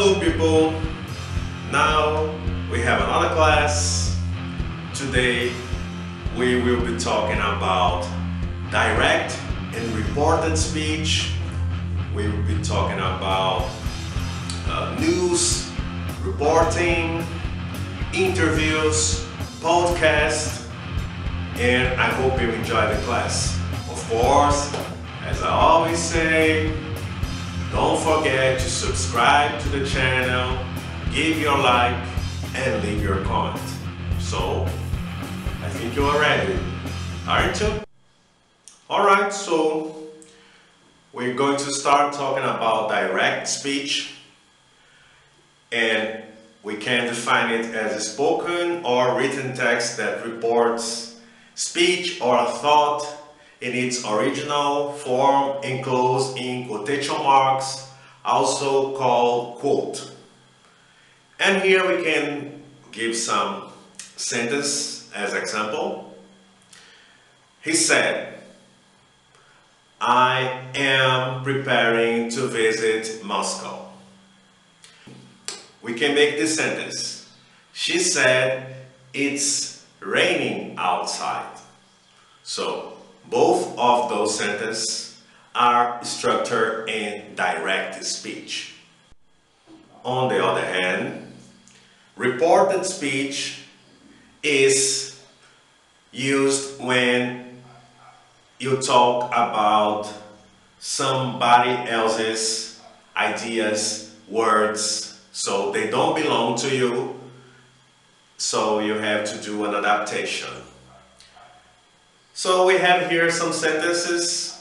Hello people, now we have another class. Today we will be talking about direct and reported speech. We will be talking about news, reporting, interviews, podcasts, and I hope you enjoy the class. Of course, as I always say, don't forget to subscribe to the channel, give your like, and leave your comment. So, I think you are ready, aren't you? Alright, so we're going to start talking about direct speech, and we can define it as a spoken or written text that reports speech or a thought in its original form enclosed in quotation marks, also called quote. And here we can give some sentence as example. He said, "I am preparing to visit Moscow." We can make this sentence. She said, "It's raining outside." So, both of those sentences are structured in direct speech. On the other hand, reported speech is used when you talk about somebody else's ideas, words, so they don't belong to you, so you have to do an adaptation. So we have here some sentences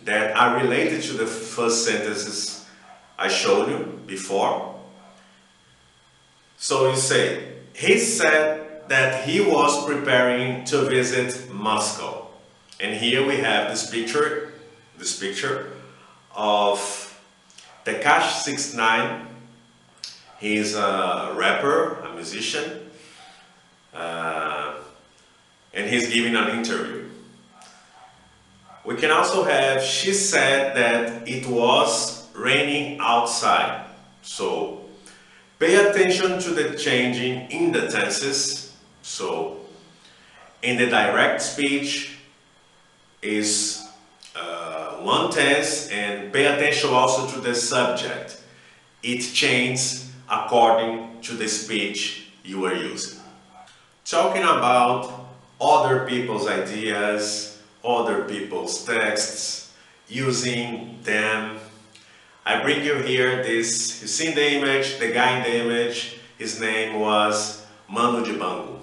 that are related to the first sentences I showed you before. So you say, he said that he was preparing to visit Moscow. And here we have this picture of Tekash 69. He's a rapper, a musician. And he's giving an interview. We can also have, she said that it was raining outside. So pay attention to the changing in the tenses. So in the direct speech is one tense, and pay attention also to the subject. It changes according to the speech you are using. Talking about other people's ideas, other people's texts, using them. I bring you here this, you see the image, the guy in the image, his name was Manu Dibango.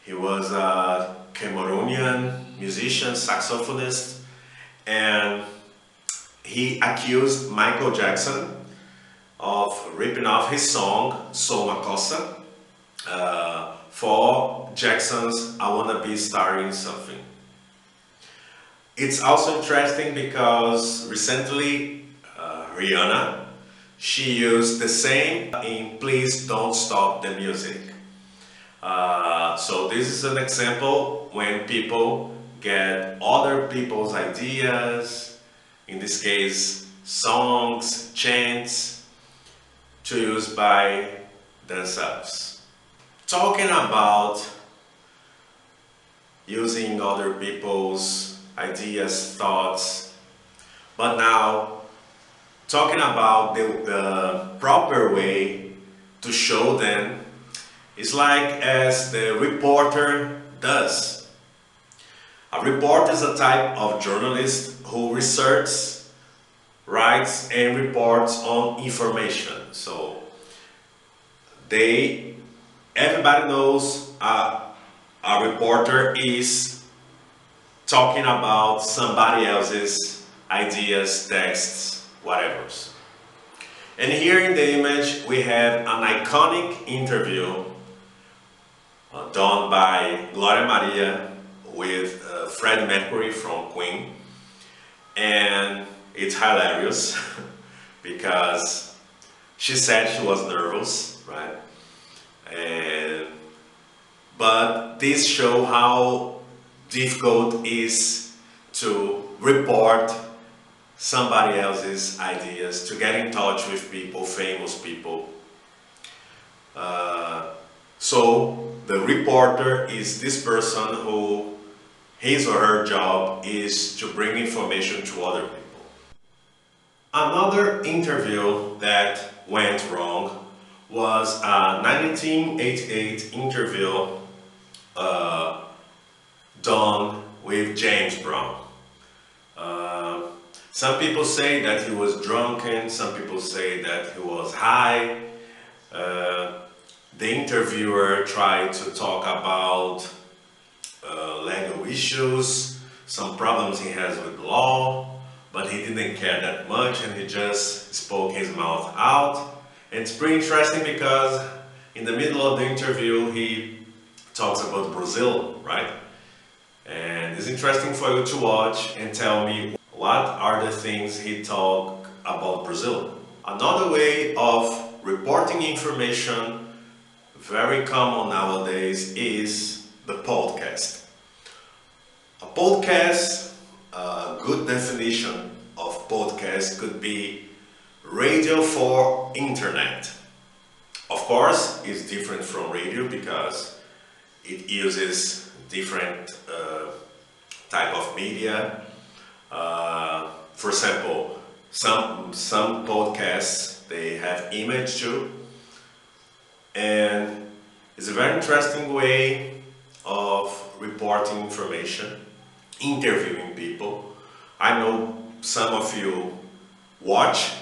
He was a Cameroonian musician, saxophonist, and he accused Michael Jackson of ripping off his song, Sou Makossa, for Jackson's I Wanna Be Starring Something. It's also interesting because recently Rihanna, she used the same in Please Don't Stop the Music. So this is an example when people get other people's ideas, in this case songs, chants, to use by themselves. Talking about using other people's ideas, thoughts, but now talking about the proper way to show them is like as the reporter does. A reporter is a type of journalist who researches, writes and reports on information. So everybody knows a reporter is talking about somebody else's ideas, texts, whatever. And here in the image we have an iconic interview done by Gloria Maria with Freddie Mercury from Queen. And it's hilarious because she said she was nervous, right? But this shows how difficult it is to report somebody else's ideas, to get in touch with people, famous people. So the reporter is this person who his or her job is to bring information to other people. Another interview that went wrong was a 1988 interview done with James Brown. Some people say that he was drunken, some people say that he was high. The interviewer tried to talk about legal issues, some problems he has with law, but he didn't care that much and he just spoke his mouth out. And it's pretty interesting because in the middle of the interview he talks about Brazil, right? And it's interesting for you to watch and tell me what are the things he talked about Brazil. Another way of reporting information, very common nowadays, is the podcast. A podcast, a good definition of podcast could be radio for internet. Of course, it's different from radio because it uses different type of media. For example, some podcasts, they have image too, and it's a very interesting way of reporting information, interviewing people. I know some of you watch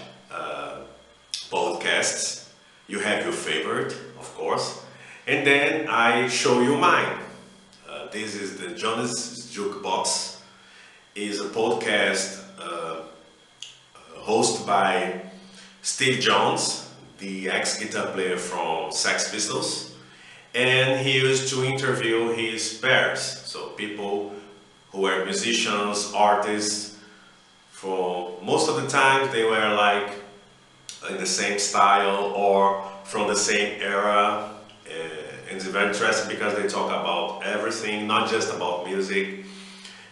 podcasts, you have your favorite, of course, and then I show you mine. This is the Jonas Jukebox. Is a podcast hosted by Steve Jones, the ex-guitar player from Sex Pistols, and he used to interview his peers, so people who were musicians, artists. For most of the time they were like in the same style or from the same era. And it's very interesting because they talk about everything, not just about music.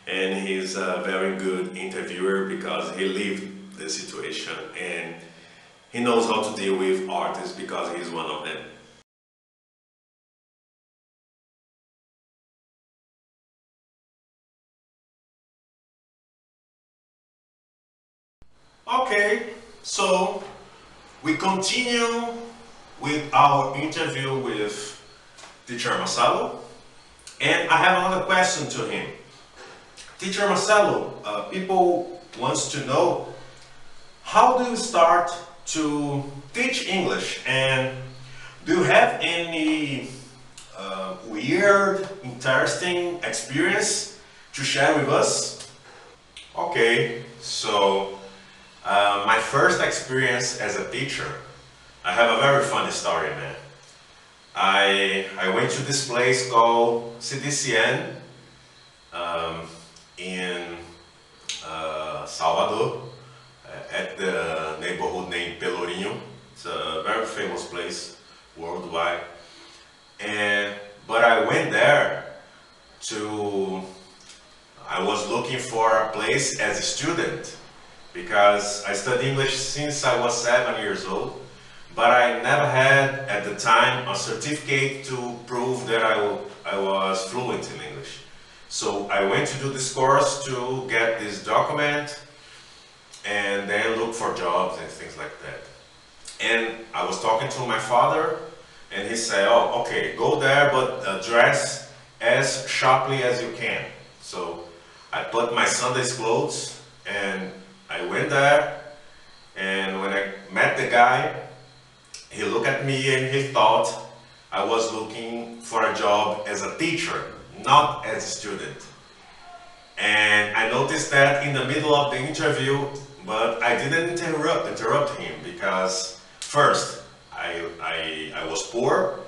And he's a very good interviewer because he lived the situation and he knows how to deal with artists because he's one of them. Okay, so we continue with our interview with Teacher Marcelo, and I have another question to him. Teacher Marcelo, people wants to know, how do you start to teach English, and do you have any weird, interesting experience to share with us? Okay, so my first experience as a teacher, I have a very funny story, man. I went to this place called CDCN in Salvador, at the neighborhood named Pelourinho. It's a very famous place worldwide. But I went there I was looking for a place as a student because I studied English since I was 7 years old, but I never had at the time a certificate to prove that I was fluent in English. So I went to do this course to get this document and then look for jobs and things like that. And I was talking to my father and he said, oh, okay, go there, but dress as sharply as you can. So I put my Sunday's clothes and I went there, and when I met the guy, he looked at me and he thought I was looking for a job as a teacher, not as a student. And I noticed that in the middle of the interview, but I didn't interrupt him because first, I was poor,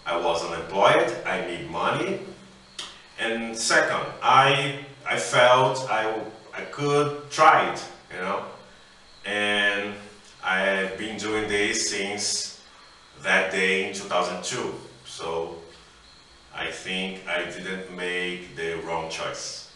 I was unemployed, I need money, and second, I felt I could try it, you know, and I've been doing this since that day in 2002, so I think I didn't make the wrong choice.